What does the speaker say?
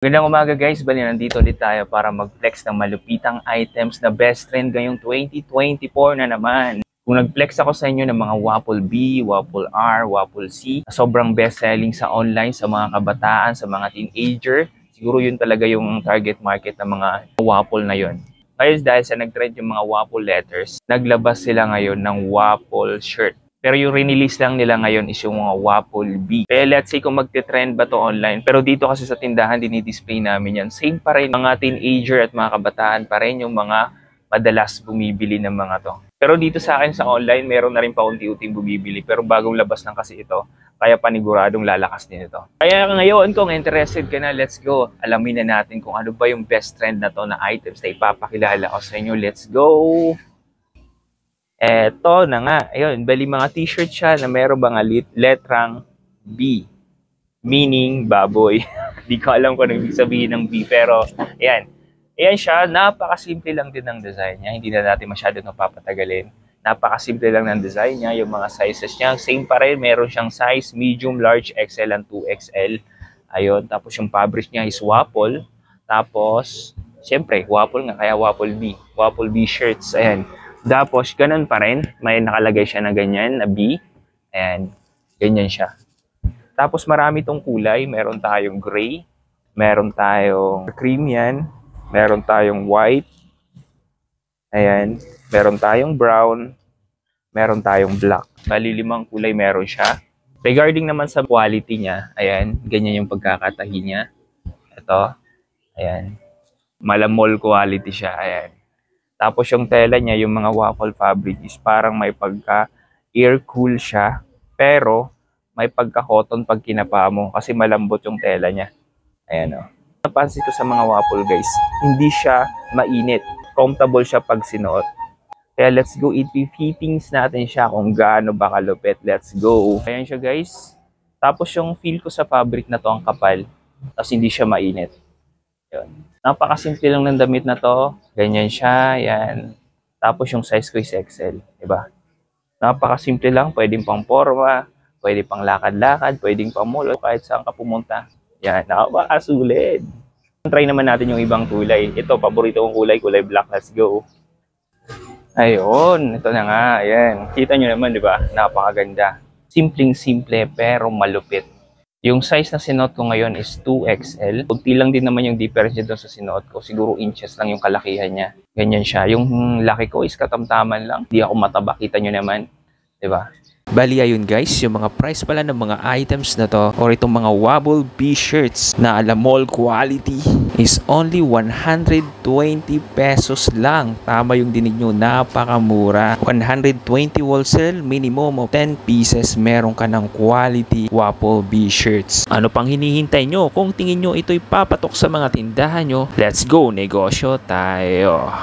Magandang umaga guys, bali nandito ulit tayo para mag-flex ng malupitang items na best trend ngayong 2024 na naman. Kung nag-flex ako sa inyo ng mga Waffle B, Waffle R, Waffle C, sobrang best selling sa online, sa mga kabataan, sa mga teenager, siguro yun talaga yung target market ng mga waffle na yun. Ngayon dahil sa nag-trend yung mga waffle letters, naglabas sila ngayon ng waffle shirt. Pero yung release lang nila ngayon is yung mga Waffle B. Kaya let's say kung magte-trend ba to online. Pero dito kasi sa tindahan, dinidisplay namin yan. Same pa rin, mga teenager at mga kabataan pa rin yung mga madalas bumibili ng mga to. Pero dito sa akin sa online, meron na rin paunti-unting bumibili. Pero bagong labas lang kasi ito, kaya paniguradong lalakas din ito. Kaya ngayon, kung interested ka na, let's go. Alamin na natin kung ano ba yung best trend na to na items na ipapakilala ko sa inyo. Let's go! Eto na nga, ayun, bali mga t-shirt siya na meron mga letrang B, meaning baboy. Di ko alam kung ano ibig sabihin ng B, pero ayan. Ayan siya, napakasimple lang din ng design niya, hindi na natin masyado napapatagalin. Napakasimple lang ng design niya, yung mga sizes niya, same pa rin, meron siyang size, medium, large, XL, and 2XL. Ayun, tapos yung fabric niya is waffle, tapos, syempre, waffle nga, kaya waffle B shirts, ayan. Tapos, ganun pa rin. May nakalagay siya na ganyan, na B. Ayan, ganyan siya. Tapos, marami tong kulay. Meron tayong gray. Meron tayong cream yan. Meron tayong white. Ayan. Meron tayong brown. Meron tayong black. Bali, 5 kulay meron siya. Regarding naman sa quality niya, ayan, ganyan yung pagkakatahi niya. Ito. Ayan. Malamol quality siya. Ayan. Tapos yung tela niya, yung mga waffle fabric is parang may pagka-air cool siya. Pero may pagka-cotton pag kinapa mo kasi malambot yung tela niya. Ayan o. Napansin ko sa mga waffle guys, hindi siya mainit. Comfortable siya pag sinuot. Kaya let's go, i-fittings natin siya kung gaano ba kalupit. Let's go. Ayan siya guys. Tapos yung feel ko sa fabric na to ang kapal. Tapos hindi siya mainit. Yun. Napakasimple lang ng damit na to. Ganyan siya, yan. Tapos yung size ko is XL, diba? Napakasimple lang, pwedeng pang forma, pwede pang lakad-lakad, pwedeng pang mall, kahit saan ka pumunta. Yan, napakasulit. Try naman natin yung ibang kulay. Ito, paborito kong kulay black. Let's go. Ayun, ito na nga, yan. Kita nyo naman, diba? Napakaganda. Simpleng-simple, pero malupit. Yung size na sinuot ko ngayon is 2XL. Kunti lang din naman yung difference doon sa sinuot ko. Siguro inches lang yung kalakihan niya. Ganyan siya. Yung laki ko is katamtaman lang. Hindi ako mataba. Kita nyo naman. Diba? Bali ayun guys, yung mga price pala ng mga items na to or itong mga Waffle B shirts na alamol quality is only 120 pesos lang. Tama yung dinig nyo, napakamura. 120 wholesale, minimum of 10 pieces meron ka ng quality Waffle B shirts. Ano pang hinihintay nyo? Kung tingin nyo ito'y papatok sa mga tindahan nyo, let's go, negosyo tayo.